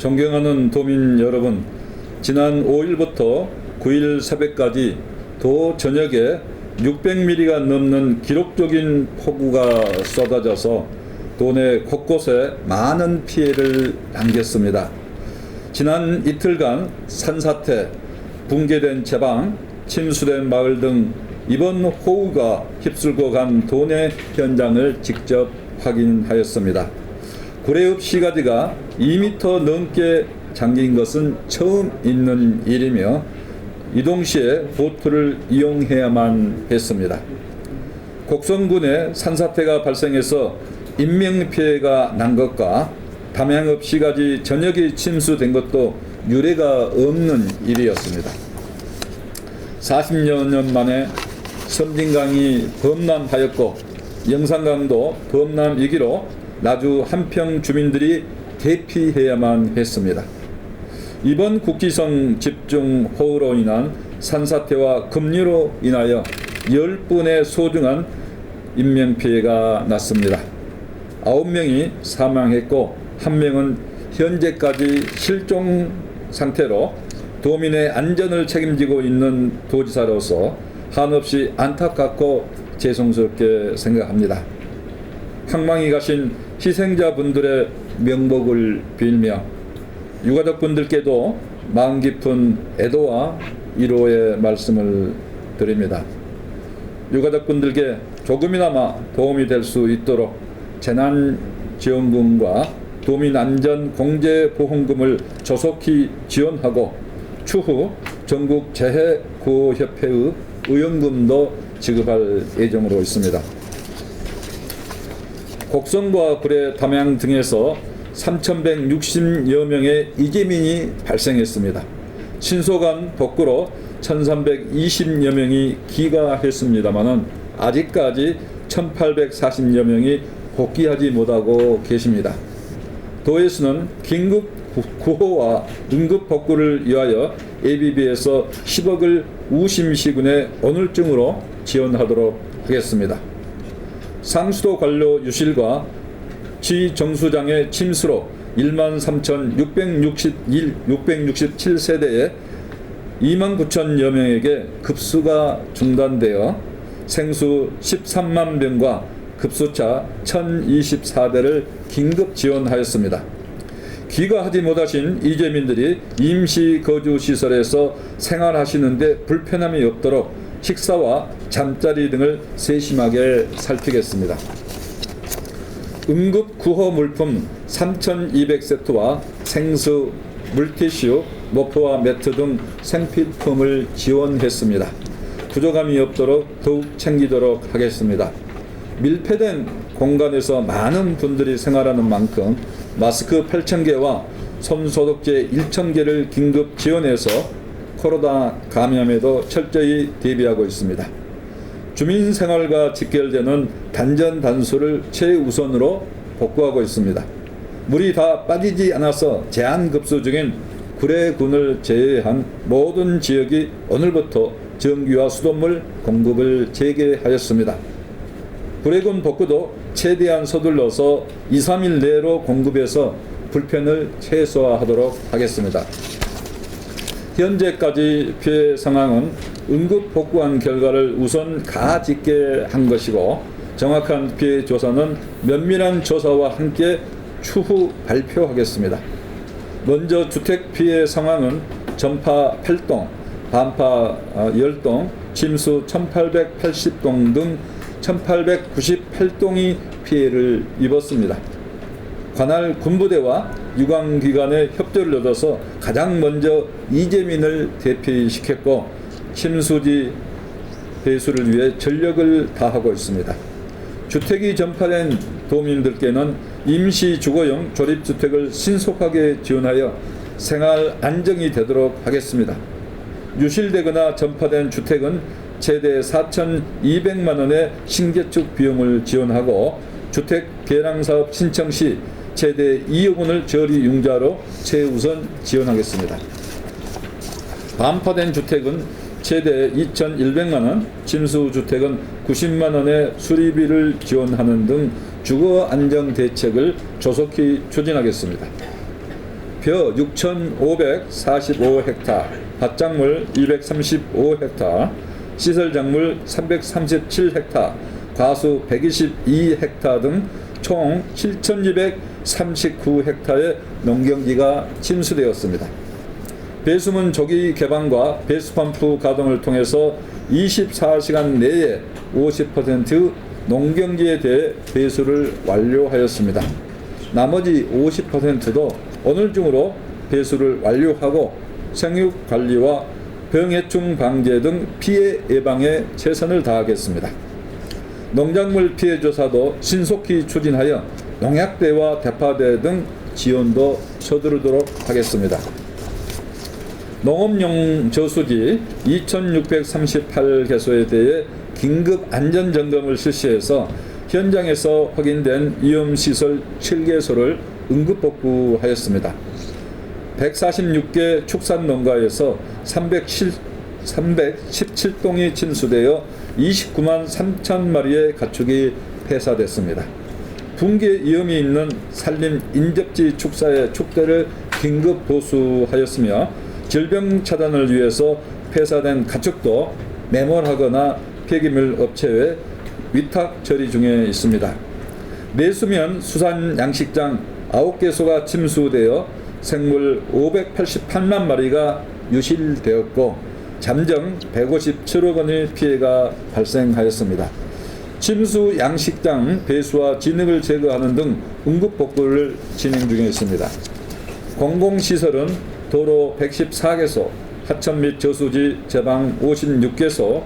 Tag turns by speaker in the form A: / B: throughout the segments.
A: 존경하는 도민 여러분, 지난 5일부터 9일 새벽까지 도 전역에 600mm가 넘는 기록적인 폭우가 쏟아져서 도내 곳곳에 많은 피해를 안겼습니다. 지난 이틀간 산사태, 붕괴된 제방, 침수된 마을 등 이번 호우가 휩쓸고 간 도내 현장을 직접 확인하였습니다. 구례읍 시가지가 2m 넘게 잠긴 것은 처음 있는 일이며 이동 시에 보트를 이용해야만 했습니다. 곡성군에 산사태가 발생해서 인명피해가 난 것과 담양읍 시가지 전역이 침수된 것도 유례가 없는 일이었습니다. 40여 년 만에 섬진강이 범람하였고 영산강도 범람이기로 나주 한평 주민들이 대피해야만 했습니다. 이번 국지성 집중호우로 인한 산사태와 급류로 인하여 10분의 소중한 인명피해가 났습니다. 9명이 사망했고 1명은 현재까지 실종 상태로 도민의 안전을 책임지고 있는 도지사로서 한없이 안타깝고 죄송스럽게 생각합니다. 황망히 가신 희생자분들의 명복을 빌며 유가족분들께도 마음 깊은 애도와 위로의 말씀을 드립니다. 유가족분들께 조금이나마 도움이 될 수 있도록 재난지원금과 도민안전공제보험금을 조속히 지원하고 추후 전국 재해구호협회의 의원금도 지급할 예정으로 있습니다. 곡성과 구례, 담양 등에서 3,160여 명의 이재민이 발생했습니다. 신속한 복구로 1,320여 명이 귀가했습니다마는 아직까지 1,840여 명이 복귀하지 못하고 계십니다. 도에서는 긴급 구호와 응급 복구를 위하여 ABB에서 10억을 우심시군에 오늘중으로 지원하도록 하겠습니다. 상수도 관료 유실과 지 정수장의 침수로 13,667세대에 29,000여 명에게 급수가 중단되어 생수 13만 병과 급수차 1,024대를 긴급 지원하였습니다. 귀가하지 못하신 이재민들이 임시거주시설에서 생활하시는데 불편함이 없도록 식사와 잠자리 등을 세심하게 살피겠습니다. 응급구호 물품 3,200세트와 생수, 물티슈, 모프와 매트 등 생필품을 지원했습니다. 부족함이 없도록 더욱 챙기도록 하겠습니다. 밀폐된 공간에서 많은 분들이 생활하는 만큼 마스크 8,000개와 손소독제 1,000개를 긴급 지원해서 코로나 감염에도 철저히 대비하고 있습니다. 주민생활과 직결되는 단전단수를 최우선으로 복구하고 있습니다. 물이 다 빠지지 않아서 제한급수 중인 구례군을 제외한 모든 지역이 오늘부터 전기와 수돗물 공급을 재개하였습니다. 구례군 복구도 최대한 서둘러서 2, 3일 내로 공급해서 불편을 최소화하도록 하겠습니다. 현재까지 피해 상황은 응급 복구한 결과를 우선 가짓게 한 것이고 정확한 피해 조사는 면밀한 조사와 함께 추후 발표하겠습니다. 먼저 주택 피해 상황은 전파 8동, 반파 10동, 침수 1880동 등 1898동이 피해를 입었습니다. 관할 군부대와 유관기관의 협조를 얻어서 가장 먼저 이재민을 대피시켰고 침수지 배수를 위해 전력을 다하고 있습니다. 주택이 전파된 도민들께는 임시주거용 조립주택을 신속하게 지원하여 생활 안정이 되도록 하겠습니다. 유실되거나 전파된 주택은 최대 4,200만 원의 신개축 비용을 지원하고 주택 개량사업 신청 시 최대 2억 원을 저리 융자로 최우선 지원하겠습니다. 반파된 주택은 최대 2,100만 원, 침수주택은 90만 원의 수리비를 지원하는 등 주거 안정 대책을 조속히 추진하겠습니다. 벼 6,545헥타, 밭작물 235헥타, 시설작물 337헥타, 과수 122헥타 등 총 7,239헥타의 농경지가 침수되었습니다. 배수문 조기 개방과 배수펌프 가동을 통해서 24시간 내에 50% 농경지에 대해 배수를 완료하였습니다. 나머지 50%도 오늘 중으로 배수를 완료하고 생육 관리와 병해충 방제 등 피해 예방에 최선을 다하겠습니다. 농작물 피해 조사도 신속히 추진하여 농약대와 대파대 등 지원도 서두르도록 하겠습니다. 농업용 저수지 2,638개소에 대해 긴급 안전점검을 실시해서 현장에서 확인된 위험시설 7개소를 응급복구하였습니다. 146개 축산농가에서 317동이 침수되어 29만 3천 마리의 가축이 폐사됐습니다. 붕괴 위험이 있는 산림 인접지 축사의 축대를 긴급 보수하였으며 질병 차단을 위해서 폐사된 가축도 매몰하거나 폐기물 업체에 위탁 처리 중에 있습니다. 내수면 수산 양식장 9개소가 침수되어 생물 588만 마리가 유실되었고 잠정 157억 원의 피해가 발생하였습니다. 침수 양식장 배수와 진흙을 제거하는 등 응급복구를 진행 중에 있습니다. 공공시설은 도로 114개소, 하천 및 저수지 제방 56개소,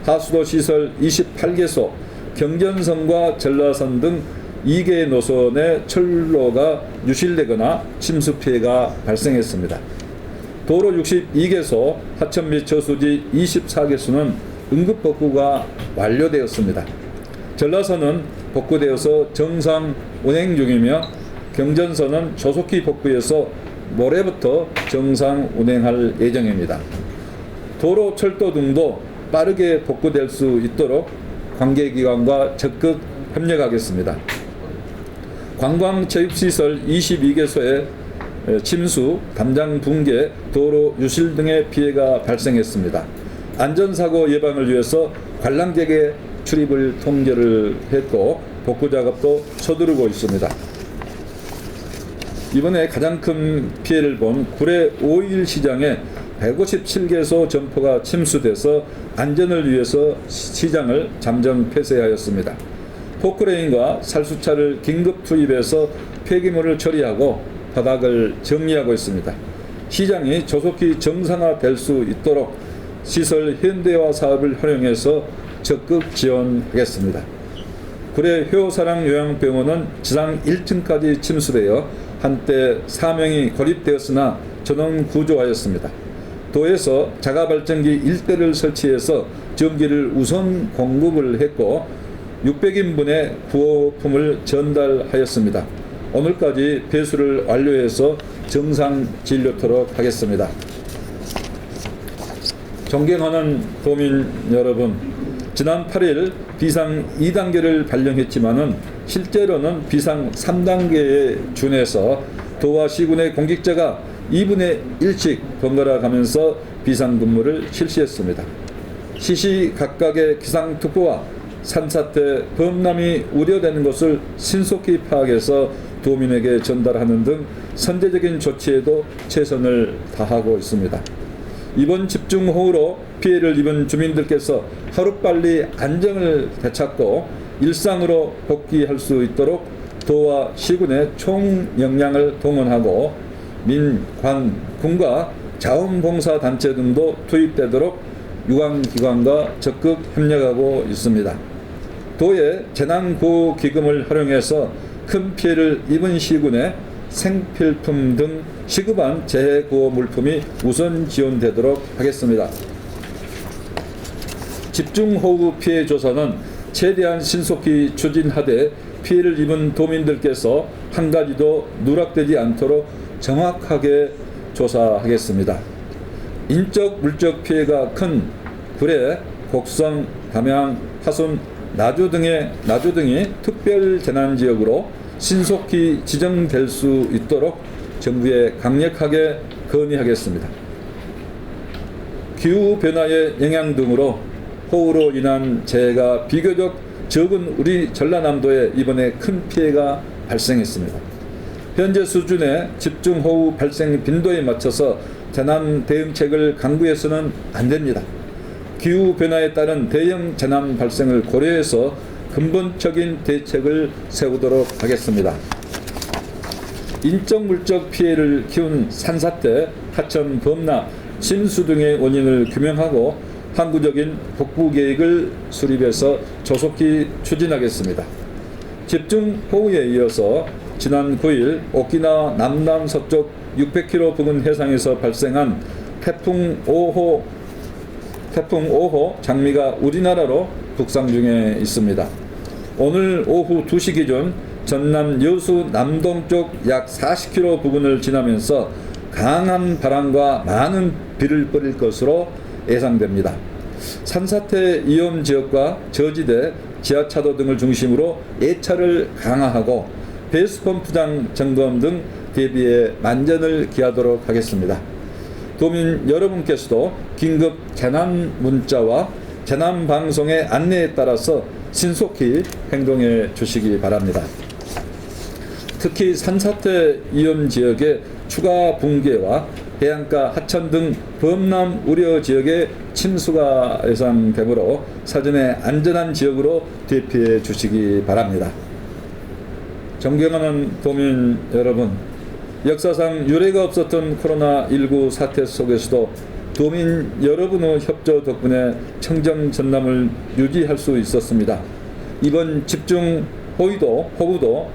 A: 하수도 시설 28개소, 경전선과 전라선 등 2개 노선의 철로가 유실되거나 침수 피해가 발생했습니다. 도로 62개소, 하천 및 저수지 24개소는 응급복구가 완료되었습니다. 전라선은 복구되어서 정상 운행 중이며 경전선은 조속히 복구해서 모레부터 정상 운행할 예정입니다. 도로, 철도 등도 빠르게 복구될 수 있도록 관계기관과 적극 협력하겠습니다. 관광체육시설 22개소에 침수, 담장 붕괴, 도로 유실 등의 피해가 발생했습니다. 안전사고 예방을 위해서 관람객의 출입을 통제를 했고 복구 작업도 서두르고 있습니다. 이번에 가장 큰 피해를 본 구례 5일 시장에 157개소 점포가 침수돼서 안전을 위해서 시장을 잠정 폐쇄하였습니다. 포크레인과 살수차를 긴급 투입해서 폐기물을 처리하고 바닥을 정리하고 있습니다. 시장이 조속히 정상화될 수 있도록 시설 현대화 사업을 활용해서 적극 지원하겠습니다. 구례 효사랑요양병원은 지상 1층까지 침수되어 한때 사명이 고립되었으나 전원 구조하였습니다. 도에서 자가발전기 1대를 설치해서 전기를 우선 공급을 했고 600인분의 구호품을 전달하였습니다. 오늘까지 배수를 완료해서 정상 진료토록 하겠습니다. 존경하는 도민 여러분, 지난 8일 비상 2단계를 발령했지만은 실제로는 비상 3단계에 준해서 도와 시군의 공직자가 2분의 1씩 번갈아 가면서 비상근무를 실시했습니다. 시시각각의 기상특보와 산사태, 범람이 우려되는 것을 신속히 파악해서 도민에게 전달하는 등 선제적인 조치에도 최선을 다하고 있습니다. 이번 집중호우로 피해를 입은 주민들께서 하루빨리 안정을 되찾고 일상으로 복귀할 수 있도록 도와 시군의 총역량을 동원하고 민, 관, 군과 자원봉사단체 등도 투입되도록 유관기관과 적극 협력하고 있습니다. 도의 재난구호기금을 활용해서 큰 피해를 입은 시군에 생필품 등 시급한 재해구호 물품이 우선 지원되도록 하겠습니다. 집중호우 피해 조사는 최대한 신속히 추진하되 피해를 입은 도민들께서 한 가지도 누락되지 않도록 정확하게 조사하겠습니다. 인적, 물적 피해가 큰 구례, 곡성, 담양, 화순, 나주 등이 특별 재난지역으로 신속히 지정될 수 있도록 정부에 강력하게 건의하겠습니다. 기후변화의 영향 등으로 호우로 인한 재해가 비교적 적은 우리 전라남도에 이번에 큰 피해가 발생했습니다. 현재 수준의 집중호우 발생 빈도에 맞춰서 재난 대응책을 강구해서는 안 됩니다. 기후변화에 따른 대형 재난 발생을 고려해서 근본적인 대책을 세우도록 하겠습니다. 인적 물적 피해를 키운 산사태, 하천 범람, 침수 등의 원인을 규명하고 항구적인 복구 계획을 수립해서 조속히 추진하겠습니다. 집중호우에 이어서 지난 9일 오키나와 남남서쪽 600km 부근 해상에서 발생한 태풍 5호 장미가 우리나라로 북상 중에 있습니다. 오늘 오후 2시 기준 전남 여수 남동쪽 약 40km 부근을 지나면서 강한 바람과 많은 비를 뿌릴 것으로 예상됩니다. 산사태 위험 지역과 저지대, 지하차도 등을 중심으로 예찰을 강화하고 배수펌프장 점검 등 대비에 만전을 기하도록 하겠습니다. 도민 여러분께서도 긴급 재난 문자와 재난 방송의 안내에 따라서 신속히 행동해 주시기 바랍니다. 특히 산사태 위험 지역의 추가 붕괴와 해안가 하천 등 범람 우려 지역의 침수가 예상되므로 사전에 안전한 지역으로 대피해 주시기 바랍니다. 존경하는 도민 여러분, 역사상 유례가 없었던 코로나19 사태 속에서도 도민 여러분의 협조 덕분에 청정 전남을 유지할 수 있었습니다. 이번 집중 호우도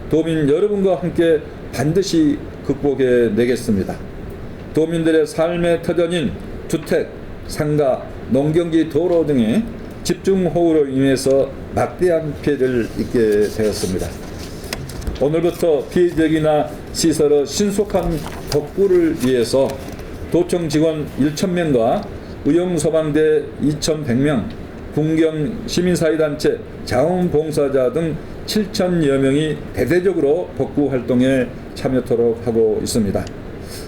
A: 도민 여러분과 함께 반드시 극복해 내겠습니다. 도민들의 삶의 터전인 주택, 상가, 농경지, 도로 등의 집중호우로 인해서 막대한 피해를 입게 되었습니다. 오늘부터 피해 지역이나 시설의 신속한 복구를 위해서 도청 직원 1,000명과 의용소방대 2,100명, 군경 시민사회단체, 자원봉사자 등 7,000여 명이 대대적으로 복구 활동에 참여토록 하고 있습니다.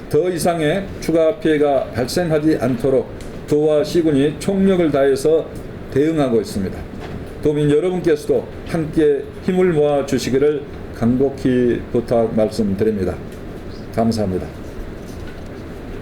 A: 더 이상의 추가 피해가 발생하지 않도록 도와 시군이 총력을 다해서 대응하고 있습니다. 도민 여러분께서도 함께 힘을 모아 주시기를 간곡히 부탁 말씀드립니다. 감사합니다.